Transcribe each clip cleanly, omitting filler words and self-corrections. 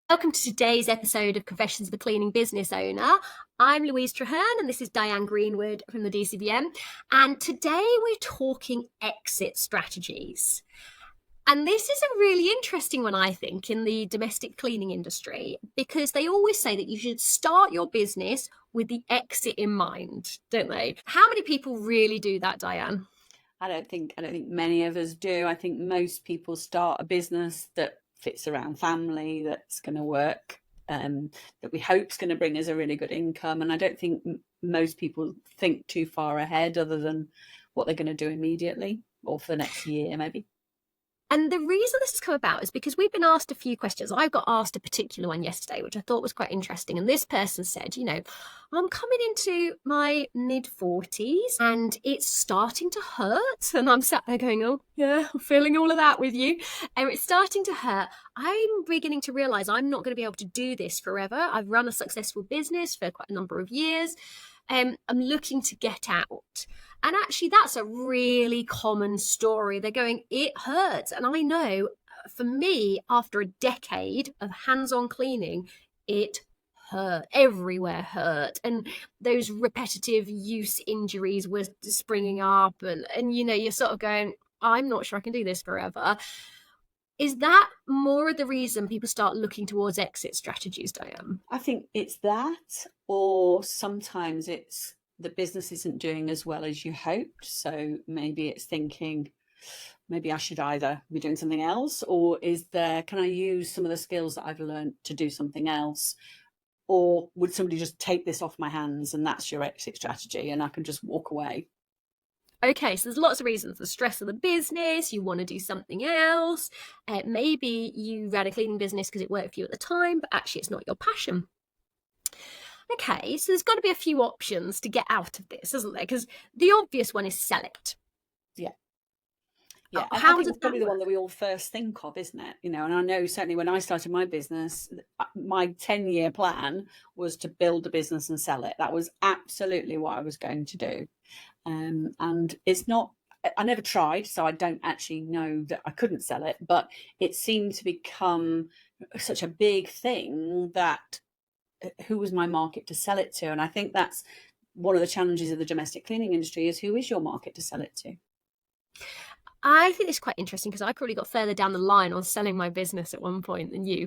Welcome to today's episode of Confessions of a Cleaning Business Owner. I'm Louise and this is Diane Greenwood from the DCBM. And today we're talking exit strategies. And this is a really interesting one, I think, in the domestic cleaning industry, because they always say that you should start your business with the exit in mind, don't they? How many people really do that, Diane? I don't think many of us do. I think most people start a business that fits around family, that's going to work, that we hope is going to bring us a really good income. And I don't think most people think too far ahead other than what they're going to do immediately or for the next year, maybe. And the reason this has come about is because we've been asked a few questions. I got asked a particular one yesterday, which I thought was quite interesting. And this person said, I'm coming into my mid-40s and it's starting to hurt. And I'm sat there going, oh, yeah, I'm feeling all of that with you. And it's starting to hurt. I'm beginning to realize I'm not going to be able to do this forever. I've run a successful business for quite a number of years. I'm looking to get out. And actually, that's a really common story. They're going, it hurts. And I know for me, after a decade of hands-on cleaning, it hurt. Everywhere hurt. And those repetitive use injuries were springing up. And you're sort of going, I'm not sure I can do this forever. Is that more of the reason people start looking towards exit strategies, Diane? I think it's that, or sometimes it's the business isn't doing as well as you hoped. So maybe it's thinking, maybe I should either be doing something else, or can I use some of the skills that I've learned to do something else? Or would somebody just take this off my hands and that's your exit strategy and I can just walk away? Okay, so there's lots of reasons. The stress of the business, you want to do something else. Maybe you ran a cleaning business because it worked for you at the time, but actually it's not your passion. Okay, so there's got to be a few options to get out of this, isn't there? Because the obvious one is sell it. Yeah. Yeah, How I think does it's probably that the one that we all first think of, isn't it? And I know certainly when I started my business, my 10-year plan was to build a business and sell it. That was absolutely what I was going to do. And it's not, I never tried, so I don't actually know that I couldn't sell it, but it seemed to become such a big thing that who was my market to sell it to? And I think that's one of the challenges of the domestic cleaning industry is who is your market to sell it to? I think it's quite interesting because I probably got further down the line on selling my business at one point than you,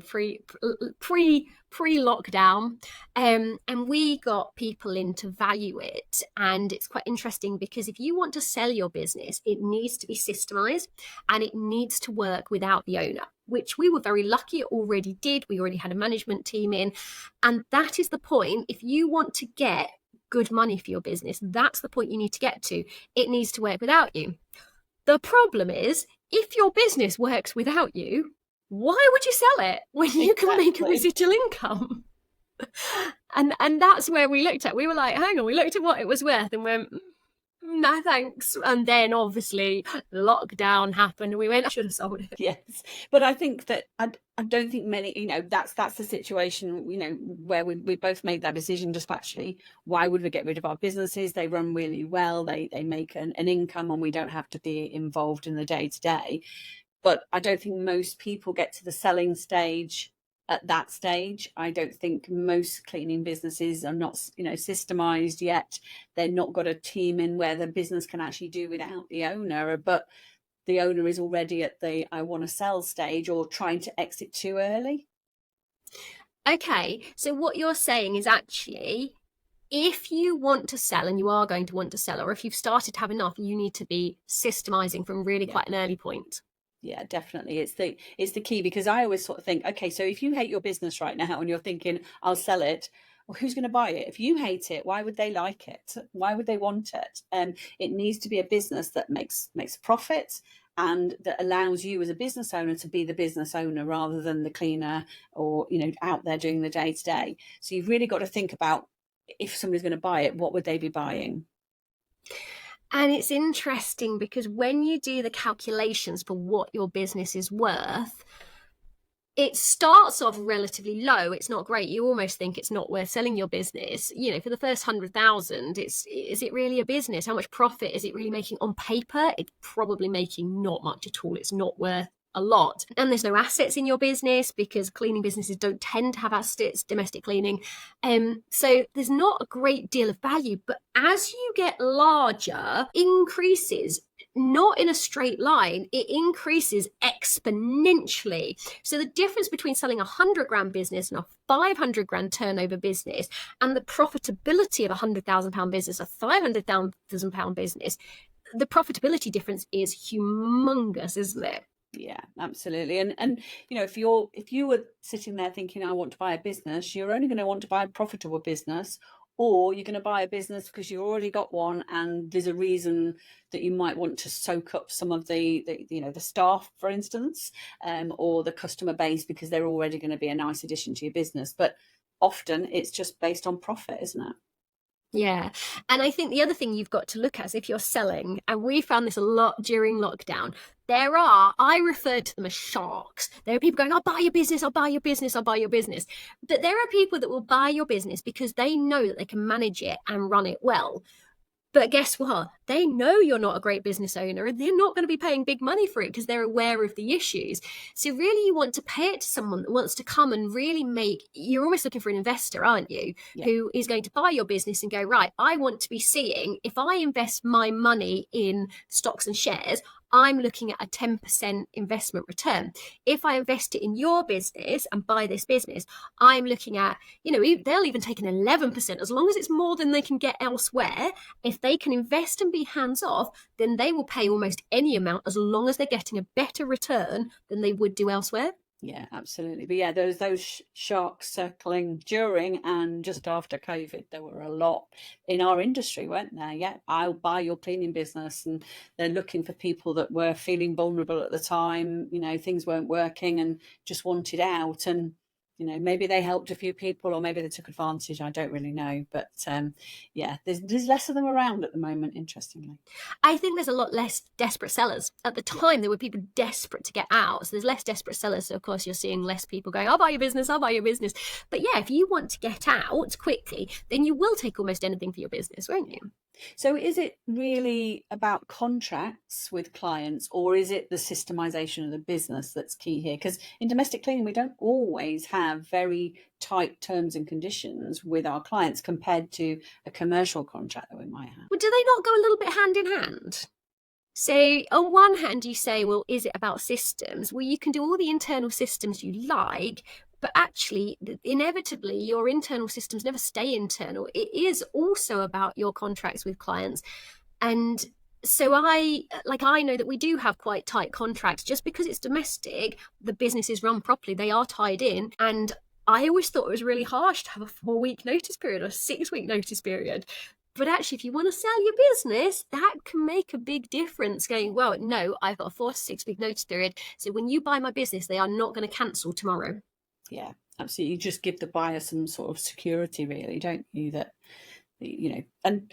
pre-lockdown, and we got people in to value it. And it's quite interesting because if you want to sell your business, it needs to be systemized and it needs to work without the owner, which we were very lucky it already did. We already had a management team in, and that is the point. If you want to get good money for your business, that's the point you need to get to. It needs to work without you. The problem is, if your business works without you, why would you sell it when you can make a residual income? And that's where we looked at. We were like, hang on, we looked at what it was worth and went, no thanks. And then obviously lockdown happened and we went, I should have sold it. Yes, but I think that I don't think many, that's the situation, where we both made that decision. Just actually, why would we get rid of our businesses? They run really well. They make an income and we don't have to be involved in the day to day. But I don't think most people get to the selling stage at that stage. I don't think most cleaning businesses are not, systemized yet. They're not got a team in where the business can actually do without the owner, but the owner is already at the I want to sell stage or trying to exit too early. Okay, so what you're saying is actually, if you want to sell and you are going to want to sell, or if you've started to have enough, you need to be systemizing from really quite an early point. Yeah, definitely. It's the key, because I always sort of think, okay, so if you hate your business right now and you're thinking, I'll sell it, well, who's going to buy it? If you hate it, why would they like it? Why would they want it? It needs to be a business that makes profit and that allows you as a business owner to be the business owner rather than the cleaner or, out there doing the day to day. So you've really got to think about, if somebody's going to buy it, what would they be buying? And it's interesting because when you do the calculations for what your business is worth, it starts off relatively low. It's not great. You almost think it's not worth selling your business. For the first 100,000, is it really a business? How much profit is it really making on paper? It's probably making not much at all. It's not worth a lot. And there's no assets in your business because cleaning businesses don't tend to have assets, domestic cleaning. So there's not a great deal of value. But as you get larger, increases not in a straight line, it increases exponentially. So the difference between selling a 100 grand business and a 500 grand turnover business and the profitability of a £100,000 business, a £500,000 business, the profitability difference is humongous, isn't it? Yeah, absolutely. And if you were sitting there thinking, I want to buy a business, you're only going to want to buy a profitable business, or you're going to buy a business because you already got one and there's a reason that you might want to soak up some of the staff, for instance, or the customer base because they're already going to be a nice addition to your business. But often it's just based on profit, isn't it? Yeah. And I think the other thing you've got to look at is if you're selling, and we found this a lot during lockdown, I refer to them as sharks. There are people going, I'll buy your business, I'll buy your business, I'll buy your business. But there are people that will buy your business because they know that they can manage it and run it well. But guess what? They know you're not a great business owner and they're not going to be paying big money for it because they're aware of the issues. So really you want to pay it to someone that wants to come and really you're almost looking for an investor, aren't you? Yeah. Who is going to buy your business and go, right, I want to be seeing if I invest my money in stocks and shares, I'm looking at a 10% investment return. If I invest it in your business and buy this business, I'm looking at, they'll even take an 11%, as long as it's more than they can get elsewhere. If they can invest and be hands off, then they will pay almost any amount as long as they're getting a better return than they would do elsewhere. Yeah, absolutely. But yeah, those sharks circling during and just after COVID, there were a lot in our industry, weren't there? Yeah, I'll buy your cleaning business, and they're looking for people that were feeling vulnerable at the time. Things weren't working and just wanted out. And maybe they helped a few people, or maybe they took advantage. I don't really know, but yeah, there's less of them around at the moment. Interestingly, I think there's a lot less desperate sellers. At the time, there were people desperate to get out, so there's less desperate sellers. So of course, you're seeing less people going, "I'll buy your business, I'll buy your business." But yeah, if you want to get out quickly, then you will take almost anything for your business, won't you? So is it really about contracts with clients, or is it the systemization of the business that's key here? Because in domestic cleaning, we don't always have very tight terms and conditions with our clients compared to a commercial contract that we might have. Well, do they not go a little bit hand in hand? So on one hand, you say, well, is it about systems? Well, you can do all the internal systems you like, but actually, inevitably, your internal systems never stay internal. It is also about your contracts with clients. And so I know that we do have quite tight contracts. Just because it's domestic, the business is run properly, they are tied in. And I always thought it was really harsh to have a 4-week notice period or a 6-week notice period. But actually, if you want to sell your business, that can make a big difference going, well, no, I've got a 4 to 6 week notice period. So when you buy my business, they are not going to cancel tomorrow. Yeah, absolutely. You just give the buyer some sort of security, really, don't you? That, and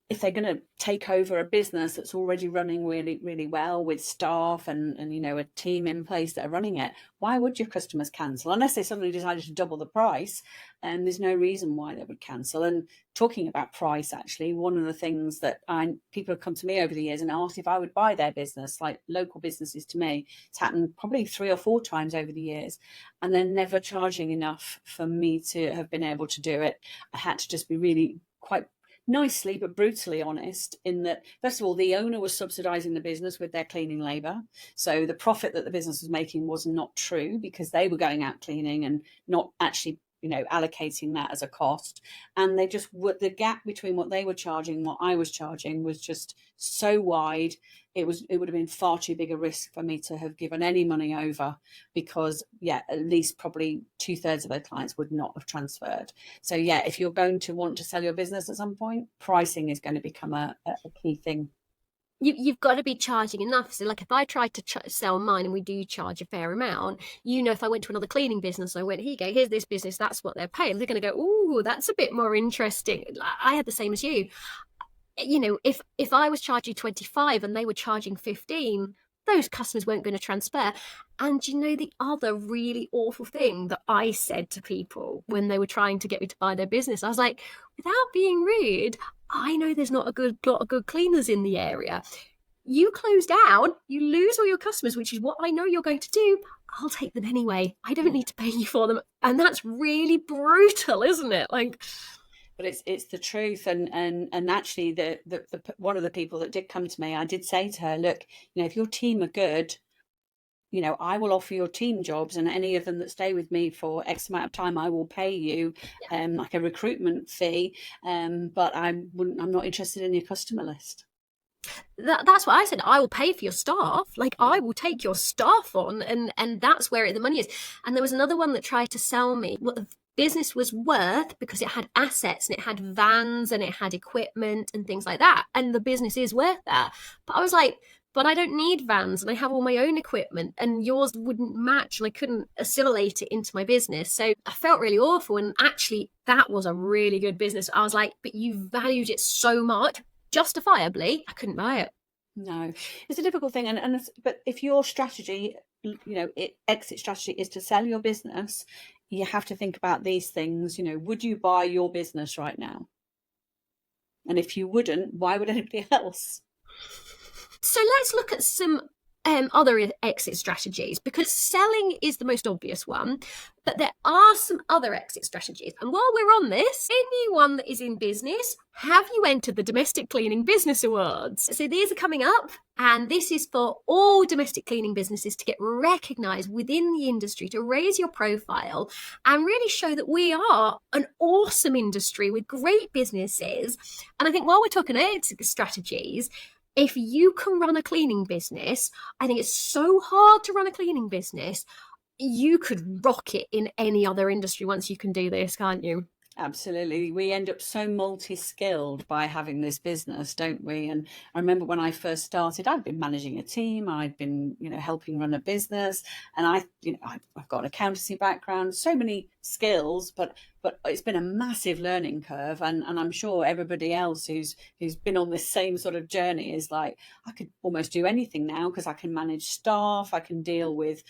if they're going to take over a business that's already running really, really well with staff and a team in place that are running it, why would your customers cancel? Unless they suddenly decided to double the price, and there's no reason why they would cancel. And talking about price, actually, one of the things that people have come to me over the years and asked if I would buy their business, like local businesses to me, it's happened probably 3 or 4 times over the years, and they're never charging enough for me to have been able to do it. I had to just be really quite nicely but brutally honest in that, first of all, the owner was subsidizing the business with their cleaning labor, so the profit that the business was making was not true because they were going out cleaning and not actually allocating that as a cost. And they just the gap between what they were charging and what I was charging was just so wide. It would have been far too big a risk for me to have given any money over, because at least probably 2/3 of their clients would not have transferred. So if you're going to want to sell your business at some point, pricing is going to become a key thing. You've got to be charging enough. So like if I tried to sell mine, and we do charge a fair amount, if I went to another cleaning business, I went, here you go, here's this business, that's what they're paying, they're going to go, oh, that's a bit more interesting. I had the same as you. If I was charging 25 and they were charging 15, those customers weren't going to transfer. And the other really awful thing that I said to people when they were trying to get me to buy their business, I was like, without being rude, I know there's not a lot of good cleaners in the area. you close down, you lose all your customers, which is what I know you're going to do. I'll take them anyway. I don't need to pay you for them. And that's really brutal, isn't it? Like, but it's the truth. And actually the one of the people that did come to me, I did say to her, look, if your team are good, I will offer your team jobs, and any of them that stay with me for X amount of time, I will pay you like a recruitment fee. But I'm not interested in your customer list. That's what I said. I will pay for your staff. Like, I will take your staff on, and that's where the money is. And there was another one that tried to sell me what the business was worth because it had assets and it had vans and it had equipment and things like that. And the business is worth that. But I was like, but I don't need vans and I have all my own equipment and yours wouldn't match and I couldn't assimilate it into my business. So I felt really awful. And actually, that was a really good business. I was like, but you valued it so much, justifiably, I couldn't buy it. No, it's a difficult thing. But if your strategy, exit strategy is to sell your business, you have to think about these things. Would you buy your business right now? And if you wouldn't, why would anybody else? So let's look at some other exit strategies, because selling is the most obvious one, but there are some other exit strategies. And while we're on this, anyone that is in business, have you entered the Domestic Cleaning Business Awards? So these are coming up, and this is for all domestic cleaning businesses to get recognised within the industry, to raise your profile and really show that we are an awesome industry with great businesses. And I think while we're talking exit strategies, if you can run a cleaning business, I think it's so hard to run a cleaning business. You could rock it in any other industry once you can do this, can't you? Absolutely. We end up so multi-skilled by having this business, don't we? And I remember when I first started, I'd been managing a team, I'd been, helping run a business, and I've got an accountancy background, so many skills, but it's been a massive learning curve. And I'm sure everybody else who's been on this same sort of journey is like, I could almost do anything now because I can manage staff, I can deal with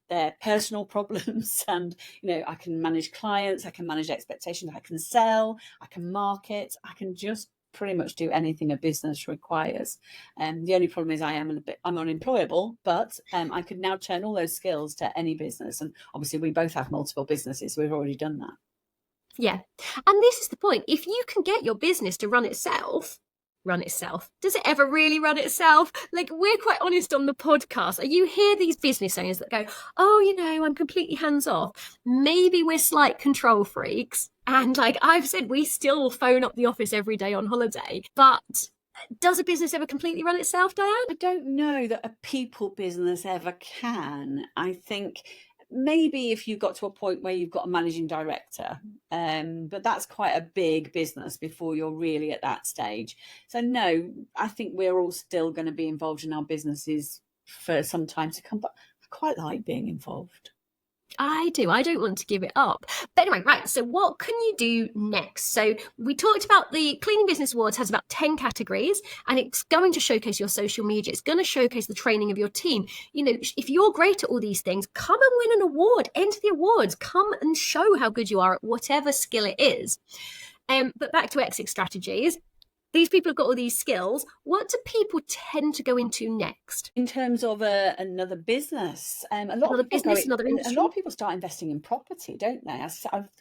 their personal problems, and I can manage clients, I can manage expectations, I can sell, I can market, I can just pretty much do anything a business requires. And the only problem is I'm unemployable, but I could now turn all those skills to any business. And obviously we both have multiple businesses, so we've already done that. Yeah. And this is the point. If you can get your business to run itself, does it ever really run itself? Like, we're quite honest on the podcast. You hear these business owners that go, oh, I'm completely hands off. Maybe we're slight control freaks. And like I've said, we still phone up the office every day on holiday. But does a business ever completely run itself, Diane? I don't know that a people business ever can. I think maybe if you got to a point where you've got a managing director, but that's quite a big business before you're really at that stage. So no, I think we're all still going to be involved in our businesses for some time to come, but I quite like being involved. I do. I don't want to give it up. But anyway, right. So what can you do next? So we talked about the Cleaning Business Awards has about 10 categories, and it's going to showcase your social media. It's going to showcase the training of your team. If you're great at all these things, come and win an award, enter the awards, come and show how good you are at whatever skill it is. But back to exit strategies. These people have got all these skills. What do people tend to go into next? In terms of another business, another industry. A lot of people start investing in property, don't they?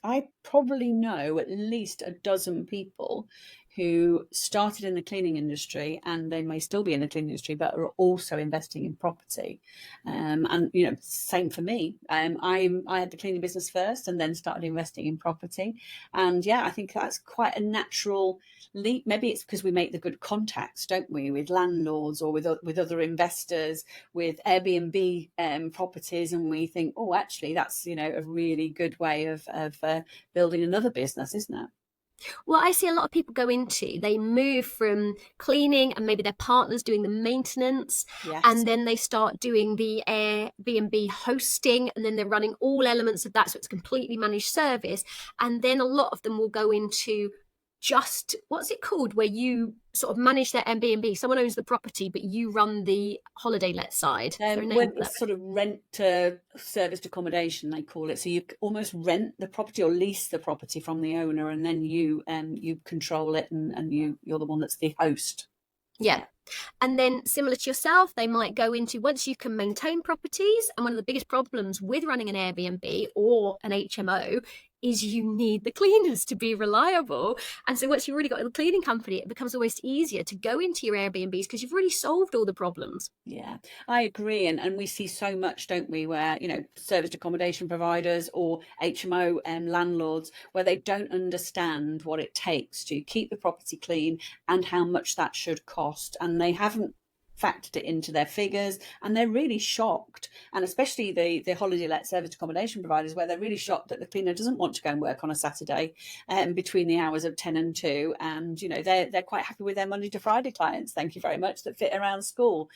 I probably know at least a dozen people who started in the cleaning industry, and they may still be in the cleaning industry, but are also investing in property. And same for me. I had the cleaning business first, and then started investing in property. And yeah, I think that's quite a natural leap. Maybe it's because we make the good contacts, don't we, with landlords or with other investors, with Airbnb properties, and we think, oh, actually, that's a really good way of building another business, isn't it? Well, I see a lot of people they move from cleaning and maybe their partner's doing the maintenance. Yes. And then they start doing the Airbnb hosting, and then they're running all elements of that. So it's completely managed service. And then a lot of them will go into just, what's it called, where you sort of manage their Airbnb. Someone owns the property, but you run the holiday let side. When it's sort of rent to serviced accommodation, they call it. So you almost rent the property or lease the property from the owner, and then you control it, and you're the one that's the host. Yeah. And then similar to yourself, they might go into, once you can maintain properties, and one of the biggest problems with running an Airbnb or an HMO is you need the cleaners to be reliable. And so once you've already got a cleaning company, it becomes almost easier to go into your Airbnbs because you've already solved all the problems. Yeah, I agree. And we see so much, don't we, where, serviced accommodation providers or HMO landlords, where they don't understand what it takes to keep the property clean and how much that should cost. And they haven't factored it into their figures, and they're really shocked. And especially the holiday let serviced accommodation providers, where they're really shocked that the cleaner doesn't want to go and work on a Saturday between the hours of 10 and 2, and they're quite happy with their Monday to Friday clients, thank you very much, that fit around school.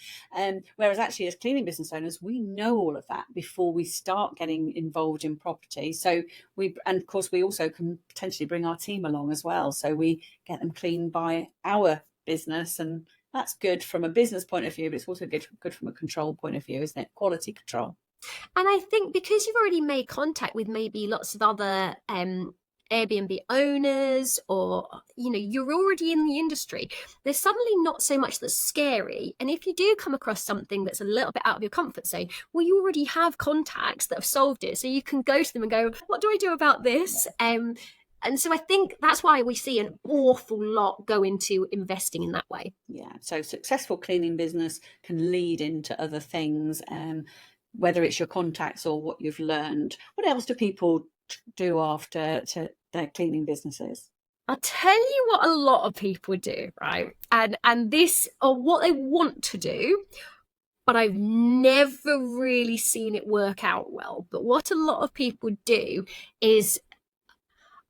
Whereas actually, as cleaning business owners, we know all of that before we start getting involved in property. So and of course we also can potentially bring our team along as well, so we get them cleaned by our business. And that's good from a business point of view, but it's also good from a control point of view, isn't it? Quality control. And I think because you've already made contact with maybe lots of other Airbnb owners, or you're already in the industry, there's suddenly not so much that's scary. And if you do come across something that's a little bit out of your comfort zone, well, you already have contacts that have solved it, so you can go to them and go, what do I do about this? And so I think that's why we see an awful lot go into investing in that way. Yeah, so successful cleaning business can lead into other things, whether it's your contacts or what you've learned. What else do people do after their cleaning businesses? I'll tell you what a lot of people do, right? And this, or what they want to do, but I've never really seen it work out well. But what a lot of people do is,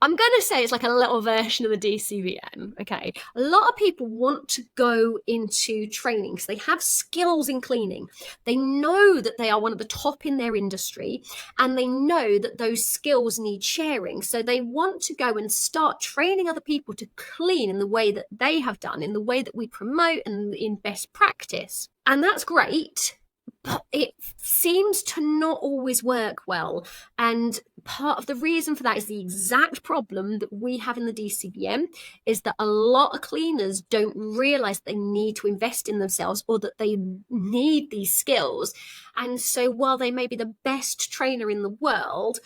I'm going to say it's like a little version of the DCVM, okay? A lot of people want to go into training, so they have skills in cleaning. They know that they are one of the top in their industry, and they know that those skills need sharing. So they want to go and start training other people to clean in the way that they have done, in the way that we promote and in best practice. And that's great, but it seems to not always work well. And part of the reason for that is the exact problem that we have in the DCBM, is that a lot of cleaners don't realize they need to invest in themselves, or that they need these skills. And so while they may be the best trainer in the world,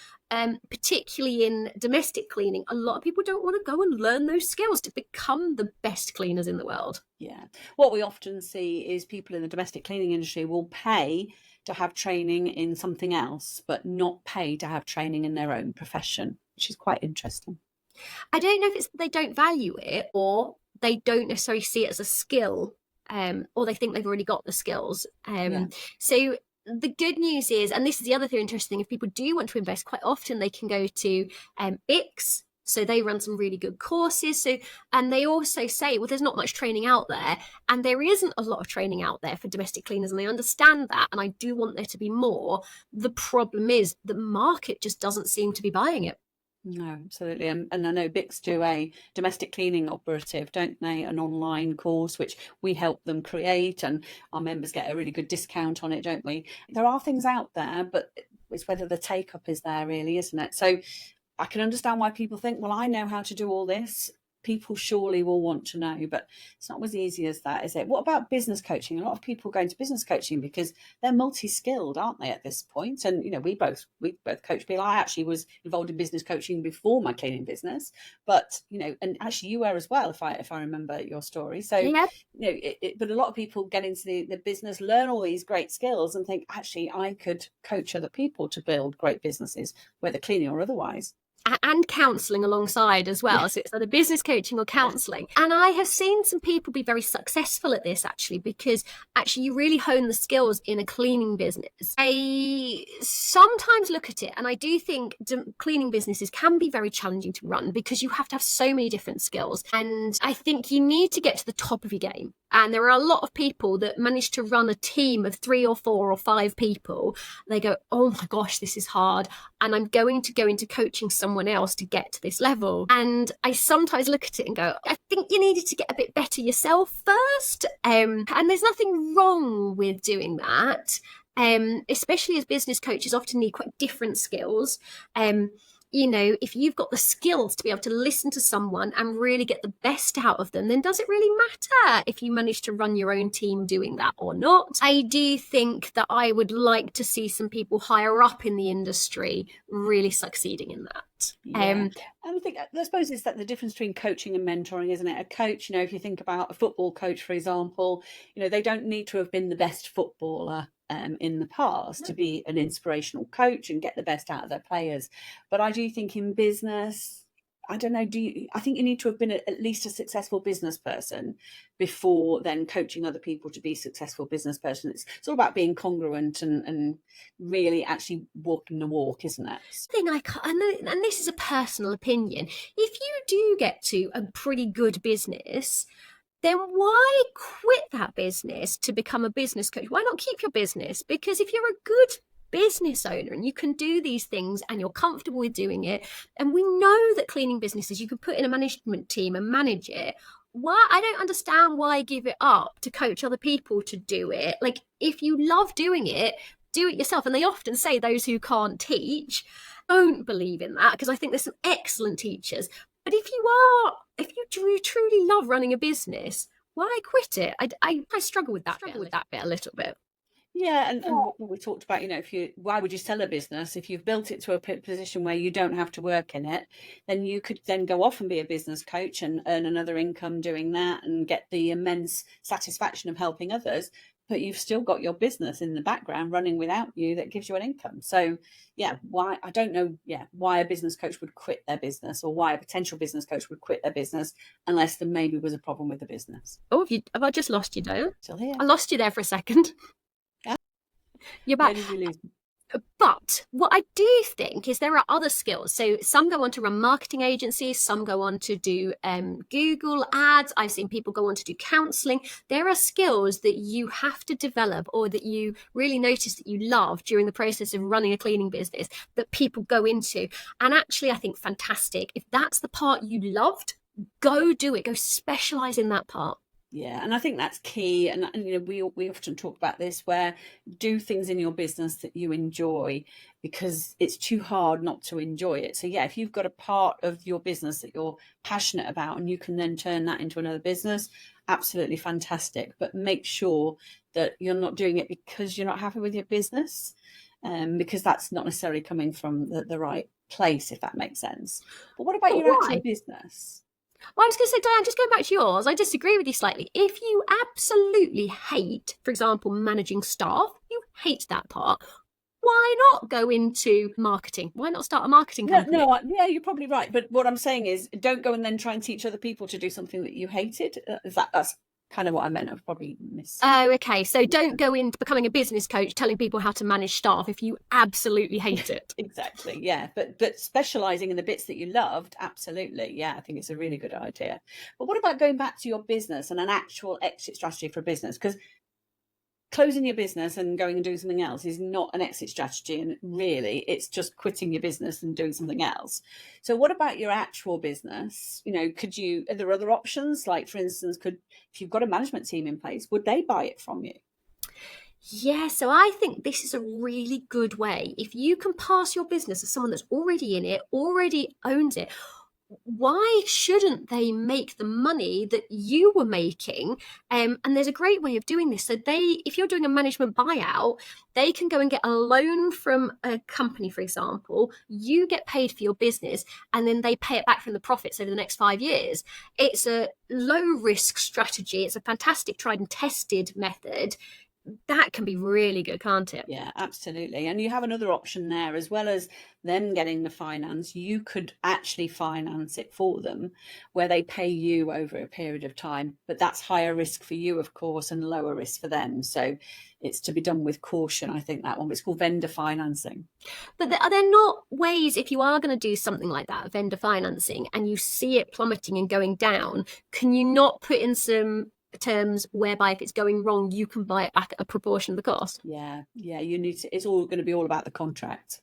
particularly in domestic cleaning, a lot of people don't want to go and learn those skills to become the best cleaners in the world. Yeah. What we often see is people in the domestic cleaning industry will pay to have training in something else, but not pay to have training in their own profession, which is quite interesting. I don't know if it's they don't value it, or they don't necessarily see it as a skill, or they think they've already got the skills. So the good news is, and this is the other thing interesting, if people do want to invest, quite often they can go to ICS. So they run some really good courses. And they also say, well, there's not much training out there, and there isn't a lot of training out there for domestic cleaners, and they understand that, and I do want there to be more. The problem is the market just doesn't seem to be buying it. No, absolutely. And I know BICS do a domestic cleaning operative, don't they? An online course, which we help them create, and our members get a really good discount on it, don't we? There are things out there, but it's whether the take up is there, really, isn't it? So I can understand why people think, well, I know how to do all this. People surely will want to know, but it's not as easy as that, is it? What about business coaching? A lot of people go into business coaching because they're multi-skilled, aren't they, at this point? And we both coach people. I actually was involved in business coaching before my cleaning business, but and actually you were as well, if I remember your story. So Yeah. But a lot of people get into the business, learn all these great skills, and think, actually, I could coach other people to build great businesses, whether cleaning or otherwise. And counselling alongside as well. So it's either business coaching or counselling. And I have seen some people be very successful at this, actually, because actually you really hone the skills in a cleaning business. I sometimes look at it, and I do think cleaning businesses can be very challenging to run because you have to have so many different skills. And I think you need to get to the top of your game. And there are a lot of people that manage to run a team of 3 or 4 or 5 people. They go, oh my gosh, this is hard, and I'm going to go into coaching someone else to get to this level. And I sometimes look at it and go, I think you needed to get a bit better yourself first. And there's nothing wrong with doing that. Especially as business coaches often need quite different skills. you know, if you've got the skills to be able to listen to someone and really get the best out of them, then does it really matter if you manage to run your own team doing that or not? I do think that I would like to see some people higher up in the industry really succeeding in that. Yeah. I think, I suppose it's that the difference between coaching and mentoring, isn't it? A coach, you know, if you think about a football coach, for example, you know, they don't need to have been the best footballer in the past to be an inspirational coach and get the best out of their players. But I do think in business, I don't know, I think you need to have been at least a successful business person before then coaching other people to be successful business person. It's all about being congruent and really actually walking the walk, isn't it? Thing I can't, and this is a personal opinion, if you do get to a pretty good business, then why quit that business to become a business coach? Why not keep your business? Because if you're a good business owner and you can do these things and you're comfortable with doing it, and we know that cleaning businesses, you can put in a management team and manage it. Why? I don't understand why give it up to coach other people to do it. Like, if you love doing it, do it yourself. And they often say those who can't teach don't believe in that, because I think there's some excellent teachers. But if you truly love running a business, why quit it? I struggle with that bit a little bit. Yeah, and what we talked about, you know, why would you sell a business if you've built it to a position where you don't have to work in it? Then you could then go off and be a business coach and earn another income doing that and get the immense satisfaction of helping others. But you've still got your business in the background running without you that gives you an income. So yeah, why, I don't know, why a business coach would quit their business, or why a potential business coach would quit their business unless there maybe was a problem with the business. Oh, have I just lost you, Diane? Still here. I lost you there for a second. Yeah. You're back. Where did you lose me? But what I do think is there are other skills. So some go on to run marketing agencies, some go on to do Google ads. I've seen people go on to do counseling. There are skills that you have to develop, or that you really notice that you love during the process of running a cleaning business, that people go into. And actually, I think fantastic. If that's the part you loved, go do it. Go specialize in that part. Yeah, and I think that's key. And you know, we often talk about this, where do things in your business that you enjoy, because it's too hard not to enjoy it. So yeah, if you've got a part of your business that you're passionate about and you can then turn that into another business, absolutely fantastic. But make sure that you're not doing it because you're not happy with your business, because that's not necessarily coming from the right place, if that makes sense. But what about your actual business? Well, I was going to say, Diane, just going back to yours, I disagree with you slightly. If you absolutely hate, for example, managing staff, you hate that part, why not go into marketing? Why not start a marketing company? Yeah, you're probably right. But what I'm saying is, don't go and then try and teach other people to do something that you hated. That's kind of what I meant. I've probably missed. Oh, okay. So don't go into becoming a business coach telling people how to manage staff if you absolutely hate it. Exactly. Yeah. But specializing in the bits that you loved, absolutely. Yeah, I think it's a really good idea. But what about going back to your business and an actual exit strategy for a business? Because closing your business and going and doing something else is not an exit strategy, and really it's just quitting your business and doing something else. So what about your actual business? You know, are there other options? Like, for instance, if you've got a management team in place, would they buy it from you? Yeah, so I think this is a really good way. If you can pass your business to someone that's already in it, already owns it, why shouldn't they make the money that you were making? And there's a great way of doing this. So if you're doing a management buyout, they can go and get a loan from a company, for example. You get paid for your business, and then they pay it back from the profits over the next 5 years. It's a low risk strategy. It's a fantastic tried and tested method. That can be really good, can't it? Yeah, absolutely. And you have another option there, as well as them getting the finance, you could actually finance it for them, where they pay you over a period of time. But that's higher risk for you, of course, and lower risk for them. So it's to be done with caution, I think, that one. It's called vendor financing. But are there not ways, if you are going to do something like that, vendor financing, and you see it plummeting and going down, can you not put in some terms whereby if it's going wrong, you can buy it back at a proportion of the cost? Yeah, you need to. It's all going to be all about the contract.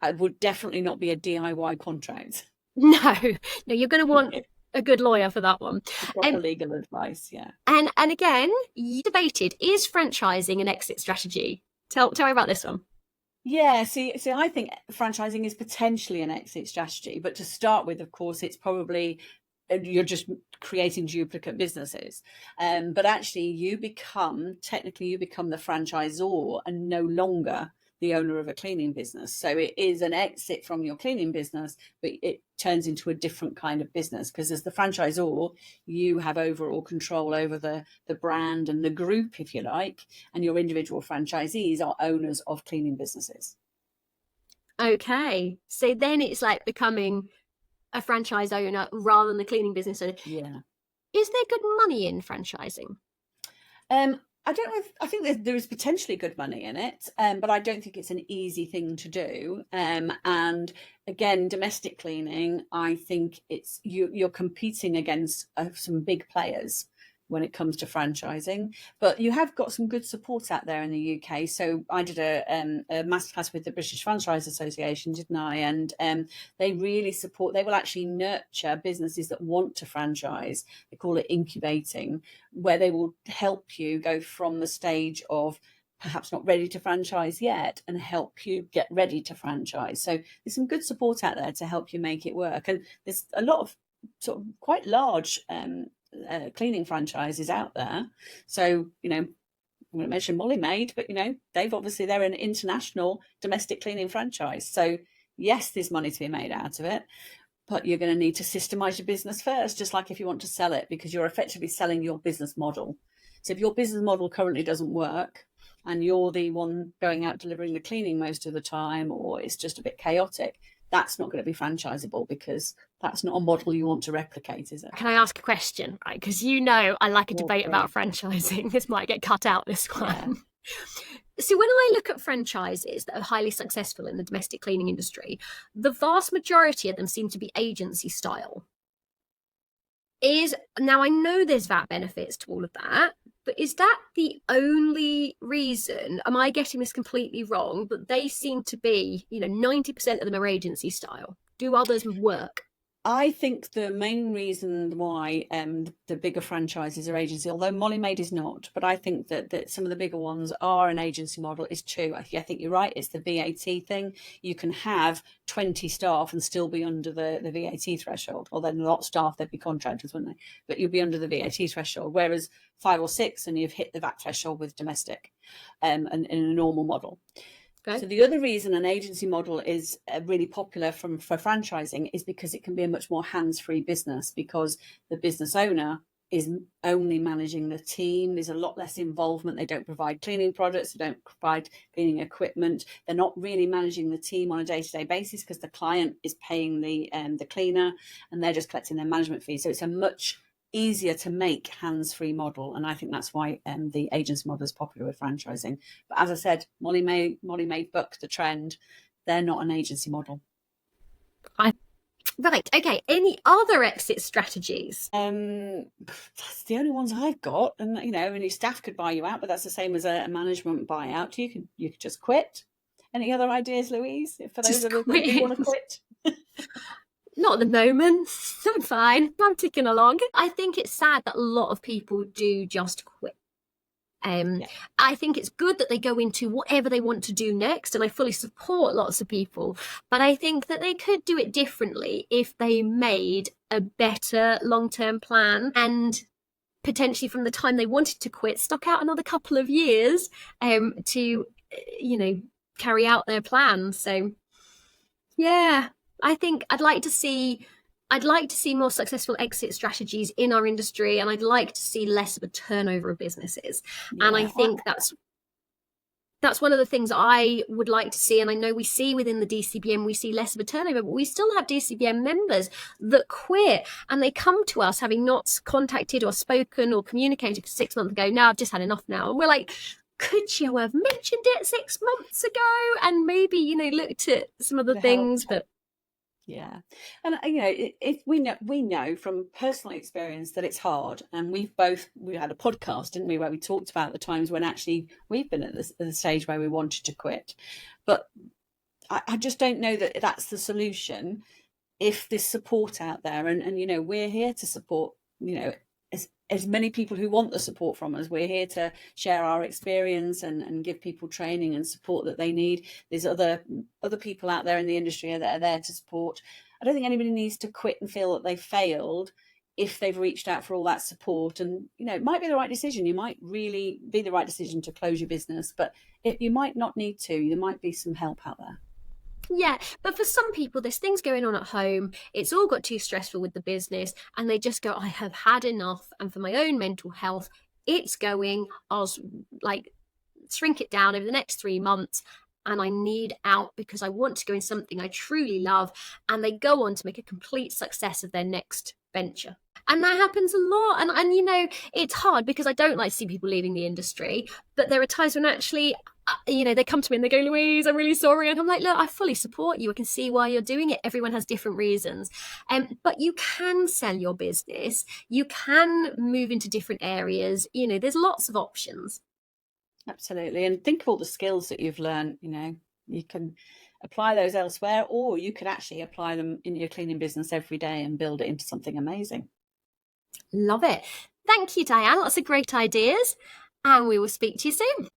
It would definitely not be a DIY contract. No, you're going to want a good lawyer for that one. Proper legal advice, yeah. And again, you debated, is franchising an exit strategy? Tell me about this one. Yeah, see, I think franchising is potentially an exit strategy, but to start with, of course, it's probably you're just creating duplicate businesses. But actually, technically, you become the franchisor and no longer the owner of a cleaning business. So it is an exit from your cleaning business, but it turns into a different kind of business because as the franchisor, you have overall control over the brand and the group, if you like, and your individual franchisees are owners of cleaning businesses. Okay, so then it's like becoming a franchise owner rather than the cleaning business owner. Yeah. Is there good money in franchising? I don't know. I think there is potentially good money in it, but I don't think it's an easy thing to do. And again, domestic cleaning, I think you're competing against some big players when it comes to franchising, but you have got some good support out there in the UK. So I did a masterclass with the British Franchise Association, didn't I? And they really support. They will actually nurture businesses that want to franchise. They call it incubating, where they will help you go from the stage of perhaps not ready to franchise yet and help you get ready to franchise. So there's some good support out there to help you make it work. And there's a lot of sort of quite large cleaning franchises out there. So, I'm going to mention Molly Maid, but, they're an international domestic cleaning franchise. So yes, there's money to be made out of it, but you're going to need to systemize your business first, just like if you want to sell it, because you're effectively selling your business model. So if your business model currently doesn't work and you're the one going out delivering the cleaning most of the time, or it's just a bit chaotic, that's not going to be franchisable because that's not a model you want to replicate, is it? Can I ask a question? Right, because I like a debate about franchising. This might get cut out, this one. Yeah. So when I look at franchises that are highly successful in the domestic cleaning industry, the vast majority of them seem to be agency style. Now I know there's VAT benefits to all of that, but is that the only reason? Am I getting this completely wrong? But they seem to be, 90% of them are agency style. Do others work? I think the main reason why the bigger franchises are agency, although Molly Maid is not, but I think that some of the bigger ones are an agency model, is true. I think you're right. It's the VAT thing. You can have 20 staff and still be under the VAT threshold. Or then a lot of staff, they'd be contractors, wouldn't they? But you'll be under the VAT threshold. Whereas 5 or 6 and you've hit the VAT threshold with domestic and in a normal model. Okay. So the other reason an agency model is really popular for franchising is because it can be a much more hands-free business, because the business owner is only managing the team. There's a lot less involvement. They don't provide cleaning products. They don't provide cleaning equipment. They're not really managing the team on a day-to-day basis because the client is paying the cleaner and they're just collecting their management fee. So it's a much easier to make hands-free model, and I think that's why the agency model is popular with franchising. But as I said, Molly Maid bucked the trend. They're not an agency model. Right, okay. Any other exit strategies? That's the only ones I've got. And your staff could buy you out, but that's the same as a management buyout. You could just quit. Any other ideas, Louise, for those of us who want to quit? Not at the moment. I'm fine. I'm ticking along. I think it's sad that a lot of people do just quit. I think it's good that they go into whatever they want to do next, and I fully support lots of people. But I think that they could do it differently if they made a better long-term plan, and potentially from the time they wanted to quit, stuck out another couple of years to, carry out their plan. So, yeah. I think I'd like to see more successful exit strategies in our industry, and I'd like to see less of a turnover of businesses. Yeah. And I think that's one of the things I would like to see. And I know we see within the DCBM, we see less of a turnover, but we still have DCBM members that quit and they come to us having not contacted or spoken or communicated 6 months ago. Now I've just had enough now. And we're like, could you have mentioned it 6 months ago and maybe, looked at some other things, but yeah. And if we know from personal experience that it's hard, and we had a podcast, didn't we, where we talked about the times when actually we've been at the stage where we wanted to quit. But I just don't know that that's the solution if there's support out there, and we're here to support as many people who want the support from us. We're here to share our experience and give people training and support that they need. There's other people out there in the industry that are there to support. I don't think anybody needs to quit and feel that they failed if they've reached out for all that support. And it might be the right decision. You might really be the right decision to close your business, but you might not need to. There might be some help out there. Yeah, but for some people, there's things going on at home. It's all got too stressful with the business, and they just go, I have had enough. And for my own mental health, it's going, I'll like shrink it down over the next 3 months. And I need out because I want to go in something I truly love. And they go on to make a complete success of their next venture. And that happens a lot. And it's hard because I don't like to see people leaving the industry. But there are times when actually, they come to me and they go, Louise, I'm really sorry. And I'm like, look, I fully support you. I can see why you're doing it. Everyone has different reasons. But you can sell your business. You can move into different areas. There's lots of options. Absolutely. And think of all the skills that you've learned. You can apply those elsewhere, or you could actually apply them in your cleaning business every day and build it into something amazing. Love it. Thank you, Diane. Lots of great ideas. And we will speak to you soon.